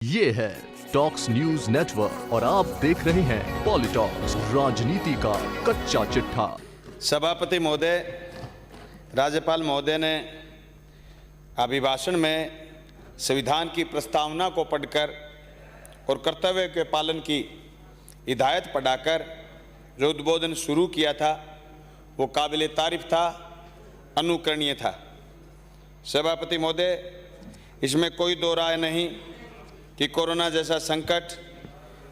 ये है talks news network और आप देख रहे हैं पॉलिटॉक्स, राजनीति का कच्चा चिट्ठा। सभापति महोदय, राज्यपाल महोदय ने अभिभाषण में संविधान की प्रस्तावना को पढ़कर और कर्तव्य के पालन की हिदायत पढ़ाकर जो उद्बोधन शुरू किया था वो काबिल तारीफ था, अनुकरणीय था। सभापति महोदय, इसमें कोई दो राय नहीं कि कोरोना जैसा संकट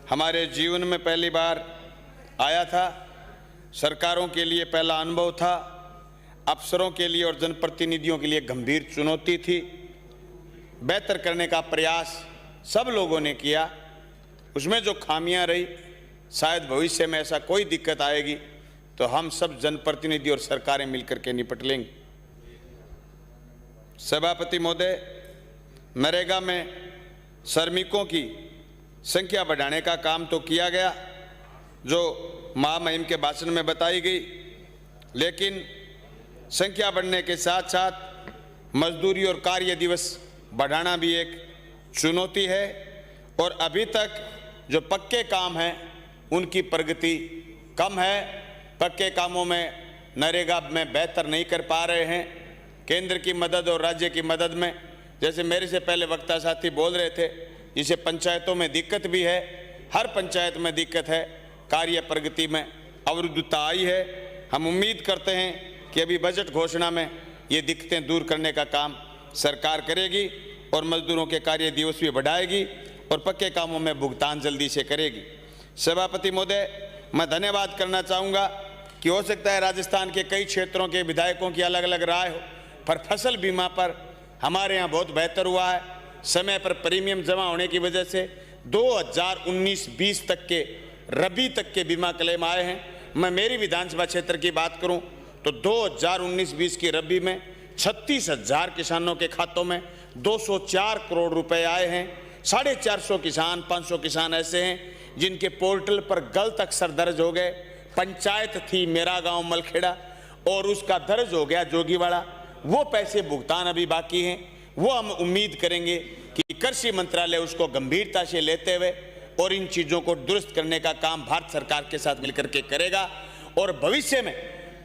हमारे जीवन में पहली बार आया था। सरकारों के लिए पहला अनुभव था, अफसरों के लिए और जनप्रतिनिधियों के लिए गंभीर चुनौती थी। बेहतर करने का प्रयास सब लोगों ने किया। उसमें जो खामियां रही, शायद भविष्य में ऐसा कोई दिक्कत आएगी तो हम सब जनप्रतिनिधि और सरकारें मिलकर के निपट लेंगे। सभापति महोदय, नरेगा में श्रमिकों की संख्या बढ़ाने का काम तो किया गया जो महामहिम के भाषण में बताई गई, लेकिन संख्या बढ़ने के साथ साथ मजदूरी और कार्य दिवस बढ़ाना भी एक चुनौती है और अभी तक जो पक्के काम हैं उनकी प्रगति कम है। पक्के कामों में नरेगा में बेहतर नहीं कर पा रहे हैं। केंद्र की मदद और राज्य की मदद में, जैसे मेरे से पहले वक्ता साथी बोल रहे थे, जिसे पंचायतों में दिक्कत भी है, हर पंचायत में दिक्कत है, कार्य प्रगति में अवरुद्धता आई है। हम उम्मीद करते हैं कि अभी बजट घोषणा में ये दिक्कतें दूर करने का काम सरकार करेगी और मजदूरों के कार्य दिवस भी बढ़ाएगी और पक्के कामों में भुगतान जल्दी से करेगी। सभापति महोदय, मैं धन्यवाद करना चाहूँगा कि हो सकता है राजस्थान के कई क्षेत्रों के विधायकों की अलग अलग राय हो, पर फसल बीमा पर हमारे यहाँ बहुत बेहतर हुआ है। समय पर प्रीमियम जमा होने की वजह से 2019-20 तक के रबी तक के बीमा क्लेम आए हैं। मैं मेरी विधानसभा क्षेत्र की बात करूं तो 2019-20 की रबी में 36,000 किसानों के खातों में 204 करोड़ रुपए आए हैं। 450 किसान, 500 किसान ऐसे हैं जिनके पोर्टल पर गलत अक्षर दर्ज हो गए। पंचायत थी मेरा गांव मलखेड़ा और उसका दर्ज हो गया जोगीवाड़ा। वो पैसे भुगतान अभी बाकी हैं। वो हम उम्मीद करेंगे कि कृषि मंत्रालय उसको गंभीरता से लेते हुए और इन चीज़ों को दुरुस्त करने का काम भारत सरकार के साथ मिलकर के करेगा और भविष्य में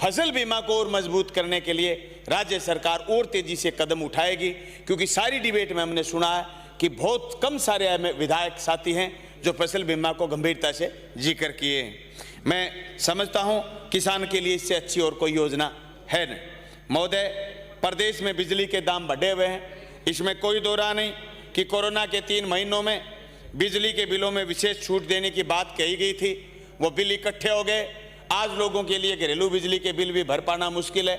फसल बीमा को और मजबूत करने के लिए राज्य सरकार और तेजी से कदम उठाएगी। क्योंकि सारी डिबेट में हमने सुना है कि बहुत कम सारे विधायक साथी हैं जो फसल बीमा को गंभीरता से जिक्र किए हैं। मैं समझता हूं किसान के लिए इससे अच्छी और कोई योजना है नहीं। महोदय, प्रदेश में बिजली के दाम बढ़े हुए हैं, इसमें कोई दो राय नहीं कि कोरोना के 3 महीनों में बिजली के बिलों में विशेष छूट देने की बात कही गई थी। वो बिल इकट्ठे हो गए। आज लोगों के लिए घरेलू बिजली के बिल भी भर पाना मुश्किल है।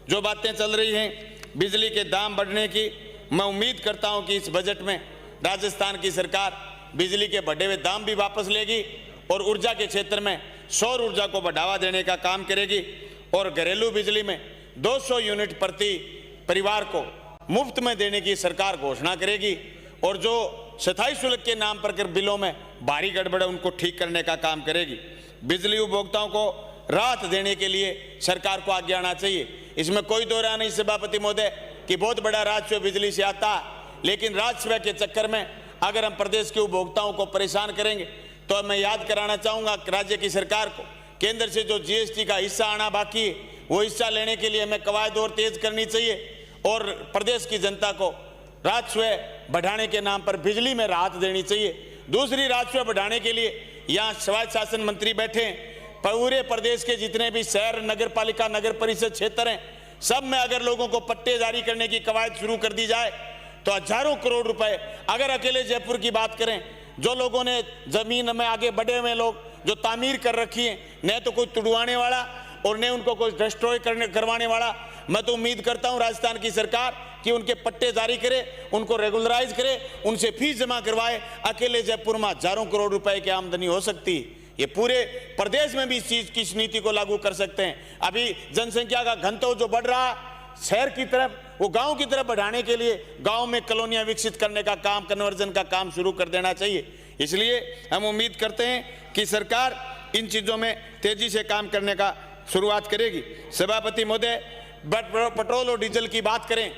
जो बातें चल रही हैं बिजली के दाम बढ़ने की, मैं उम्मीद करता हूं कि इस बजट में राजस्थान की सरकार बिजली के बढ़े हुए दाम भी वापस लेगी और ऊर्जा के क्षेत्र में सौर ऊर्जा को बढ़ावा देने का काम करेगी और घरेलू बिजली में 200 यूनिट प्रति परिवार को मुफ्त में देने की सरकार घोषणा करेगी और जो स्थायी शुल्क के नाम पर कर बिलों में भारी गड़बड़ है उनको ठीक करने का काम करेगी। बिजली उपभोक्ताओं को राहत देने के लिए सरकार को आगे आना चाहिए। इसमें कोई दो राय नहीं सभापति महोदय कि बहुत बड़ा राजस्व बिजली से आता है, लेकिन राजस्व के चक्कर में अगर हम प्रदेश के उपभोक्ताओं को परेशान करेंगे तो मैं याद कराना चाहूँगा राज्य की सरकार को केंद्र से जो GST का हिस्सा आना बाकी है वो हिस्सा लेने के लिए हमें कवायद और तेज करनी चाहिए और प्रदेश की जनता को राजस्व बढ़ाने के नाम पर बिजली में राहत देनी चाहिए। दूसरी, राजस्व बढ़ाने के लिए यहाँ स्वायत्त शासन मंत्री बैठे हैं। पूरे प्रदेश के जितने भी शहर, नगर पालिका, नगर परिषद क्षेत्र हैं, सब में अगर लोगों को पट्टे जारी करने की कवायद शुरू कर दी जाए तो हजारों करोड़ रुपए। अगर अकेले जयपुर की बात करें, जो लोगों ने जमीन में आगे बढ़े हुए लोग जो तामीर कर रखी है, न तो कोई तुड़वाने वाला और न उनको कोई डिस्ट्रॉय करवाने वाला, मैं तो उम्मीद करता हूं राजस्थान की सरकार कि उनके पट्टे जारी करे, उनको रेगुलराइज करे, उनसे फीस जमा करवाए। अकेले जयपुर में हजारों करोड़ रुपए की आमदनी हो सकती है। ये पूरे प्रदेश में भी इस चीज की इस नीति को लागू कर सकते हैं। अभी जनसंख्या का घनत्व जो बढ़ रहा है शहर की तरफ, वो गांव की तरफ बढ़ाने के लिए गांव में कॉलोनियां विकसित करने का काम, कन्वर्जन का काम शुरू कर देना चाहिए। इसलिए हम उम्मीद करते हैं कि सरकार इन चीजों में तेजी से काम करने का शुरुआत करेगी। सभापति महोदय, पेट्रोल और डीजल की बात करें,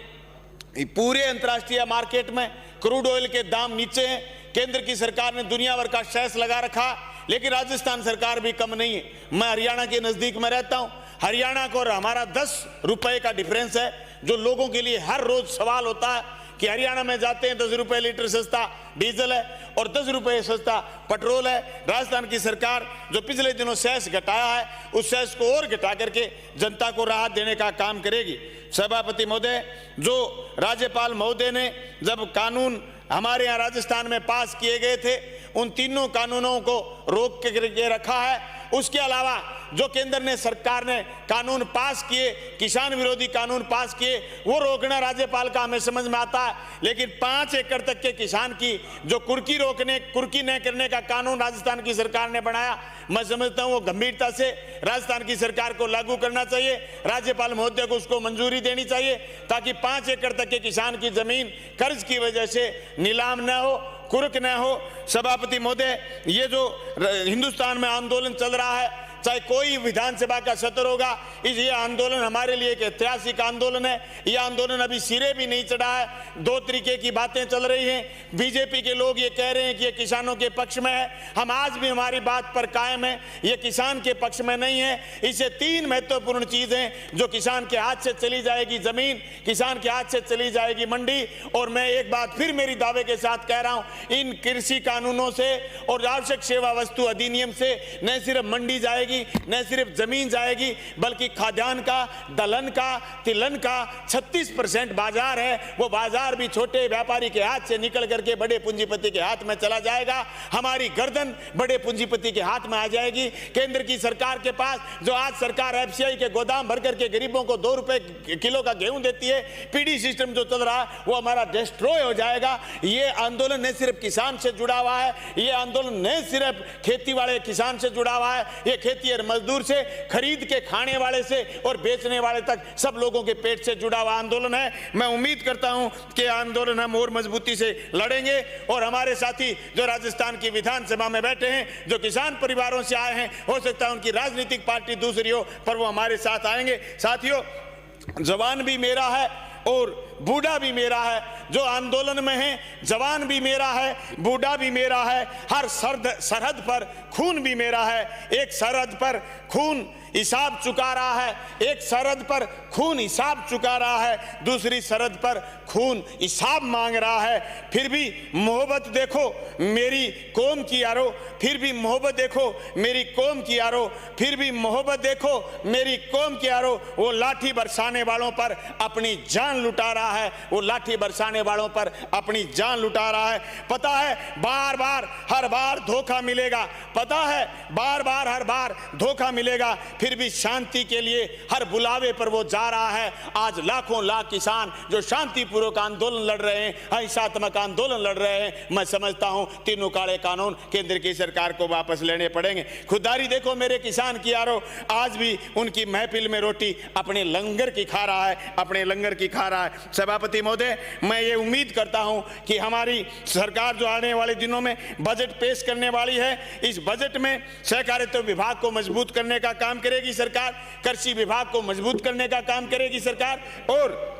पूरे अंतर्राष्ट्रीय मार्केट में क्रूड ऑयल के दाम नीचे हैं, केंद्र की सरकार ने दुनिया भर का सेस लगा रखा, लेकिन राजस्थान सरकार भी कम नहीं है। मैं हरियाणा के नजदीक में रहता हूं। हरियाणा को और हमारा 10 रुपए का डिफरेंस है, जो लोगों के लिए हर रोज सवाल होता है कि हरियाणा में जाते हैं 10 रुपए लीटर सस्ता डीजल है और 10 रुपए सस्ता पेट्रोल है। राजस्थान की सरकार जो पिछले दिनों सेस घटाया है, उस सेस को और घटा करके जनता को राहत देने का काम करेगी। सभापति महोदय, जो राज्यपाल महोदय ने जब कानून हमारे यहाँ राजस्थान में पास किए गए थे, उन तीनों कानूनों को रोक के रखा है। उसके अलावा जो केंद्र ने सरकार ने कानून पास किए, किसान विरोधी कानून पास किए, वो रोकना राज्यपाल का हमें समझ में आता है। लेकिन 5 एकड़ तक के किसान की जो कुर्की न करने का कानून राजस्थान की सरकार ने बनाया, मैं समझता हूं वो गंभीरता से राजस्थान की सरकार को लागू करना चाहिए। राज्यपाल महोदय को उसको मंजूरी देनी चाहिए, ताकि 5 एकड़ तक के किसान की जमीन कर्ज की वजह से नीलाम न हो, कुर्क न हो। सभापति महोदय, ये जो हिंदुस्तान में आंदोलन चल रहा है, चाहे कोई विधानसभा का सत्र होगा, ये आंदोलन हमारे लिए एक ऐतिहासिक आंदोलन है। यह आंदोलन अभी सिरे भी नहीं चढ़ा है। 2 तरीके की बातें चल रही हैं। बीजेपी के लोग ये कह रहे हैं कि ये किसानों के पक्ष में है। हम आज भी हमारी बात पर कायम है, ये किसान के पक्ष में नहीं है। इसे 3 महत्वपूर्ण चीजें जो किसान के हाथ से चली जाएगी, जमीन किसान के हाथ से चली जाएगी, मंडी। और मैं एक बात फिर मेरी दावे के साथ कह रहा हूं, इन कृषि कानूनों से और आवश्यक सेवा वस्तु अधिनियम से न सिर्फ मंडी जाएगी, न सिर्फ जमीन जाएगी, बल्कि खाद्यान्न का, दलहन का, तिलहन का 36% बाजार है, वो बाजार भी छोटे व्यापारी के हाथ से निकल करके बड़े पूंजीपति के हाथ में चला जाएगा। हमारी गर्दन बड़े पूंजीपति के हाथ में आ जाएगी। केंद्र की सरकार के पास जो आज सरकार एफसीआई के गोदाम भर करके गरीबों को 2 रुपए किलो का गेहूं देती है, पीडी सिस्टम जो चल रहा है वो हमारा डिस्ट्रॉय हो जाएगा। ये आंदोलन न सिर्फ किसान से जुड़ा हुआ है, ये आंदोलन न सिर्फ खेती वाले किसान से जुड़ा हुआ है, ये खेती और मजदूर से, खरीद के खाने वाले से और बेचने वाले तक सब लोगों के पेट से जुड़ा हुआ आंदोलन है। मैं उम्मीद करता हूं कि आंदोलन हम और मजबूती से लड़ेंगे और हमारे साथी जो राजस्थान की विधानसभा में बैठे हैं, जो किसान परिवारों से आए हैं, हो सकता है उनकी राजनीतिक पार्टी दूसरी हो, पर वो हमारे साथ आएंगे। साथियों, जवान भी मेरा है और बूढ़ा भी मेरा है। जो आंदोलन में है, जवान भी मेरा है, बूढ़ा भी मेरा है। हर सरहद पर खून भी मेरा है। एक सरहद पर खून हिसाब चुका रहा है, एक सरहद पर खून हिसाब चुका रहा है, दूसरी सरहद पर खून हिसाब मांग रहा है। फिर भी मोहब्बत देखो मेरी कौम की यारो, फिर भी मोहब्बत देखो मेरी कौम की यारो, फिर भी मोहब्बत देखो मेरी कौम की यारो। वो लाठी बरसाने वालों पर अपनी जान लुटा रहा है, वो लाठी बरसाने वालों पर अपनी जान लुटा रहा है। पता है बार बार हर बार धोखा मिलेगा, पता है बार बार हर बार धोखा मिलेगा, फिर भी शांति के लिए हर बुलावे पर वो जा रहा है। आज लाखों लाख किसान जो शांतिपूर्वक आंदोलन लड़ रहे हैं, अहिंसात्मक आंदोलन लड़ रहे हैं, मैं समझता हूं तीनों काले कानून केंद्र की सरकार को वापस लेने पड़ेंगे। खुदारी देखो मेरे किसान की यारो, आज भी उनकी महफिल में रोटी अपने लंगर की खा रहा है, अपने लंगर की खा रहा है। सभापति महोदय, मैं ये उम्मीद करता हूं कि हमारी सरकार जो आने वाले दिनों में बजट पेश करने वाली है, इस बजट में सहकारिता विभाग को मजबूत करने का काम करेगी सरकार, कृषि विभाग को मजबूत करने का काम करेगी सरकार, और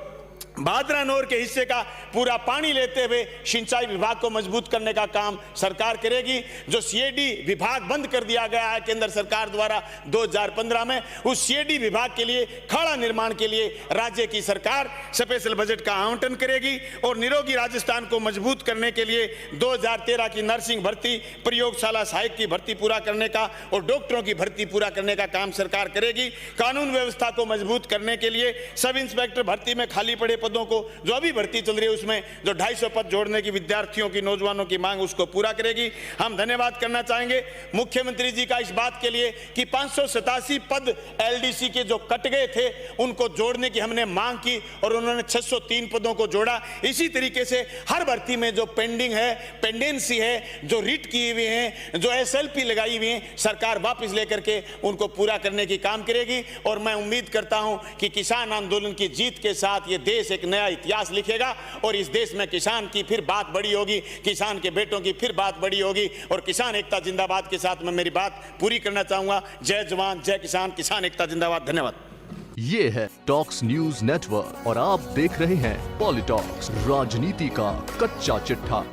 भादरा नहर के हिस्से का पूरा पानी लेते हुए सिंचाई विभाग को मजबूत करने का काम सरकार करेगी। जो सीएडी विभाग बंद कर दिया गया है केंद्र सरकार द्वारा 2015 में, उस सीएडी विभाग के लिए खाड़ा निर्माण के लिए राज्य की सरकार स्पेशल बजट का आवंटन करेगी। और निरोगी राजस्थान को मजबूत करने के लिए 2013 की नर्सिंग भर्ती, प्रयोगशाला सहायक की भर्ती पूरा करने का और डॉक्टरों की भर्ती पूरा करने का काम सरकार करेगी। कानून व्यवस्था को मजबूत करने के लिए सब इंस्पेक्टर भर्ती में खाली पड़े पदों को, जो अभी भर्ती चल रही है उसमें जो 250 पद जोड़ने की विद्यार्थियों की, नौजवानों की मांग, उसको पूरा करेगी। हम धन्यवाद करना चाहेंगे मुख्यमंत्री जी का इस बात के लिए कि 587 पद एलडीसी के जो कट गए थे उनको जोड़ने की हमने मांग की और उन्होंने 603 पदों को जोड़ा। इसी तरीके से हर भर्ती में जो पेंडिंग है, पेंडेंसी है, जो रिट किए हुए हैं, जो एसएलपी लगाई हुई है, सरकार वापस लेकर के उनको पूरा करने की काम करेगी। और मैं उम्मीद करता हूं कि किसान आंदोलन की जीत के साथ ये देश एक नया इतिहास लिखेगा और इस देश में किसान की फिर बात बड़ी होगी, किसान के बेटों की फिर बात बड़ी होगी। और किसान एकता जिंदाबाद के साथ मैं मेरी बात पूरी करना चाहूंगा। जय जवान, जय किसान, किसान एकता जिंदाबाद। धन्यवाद। ये है टॉक्स न्यूज नेटवर्क और आप देख रहे हैं पॉलिटॉक्स, राजनीति का कच्चा चिट्ठा।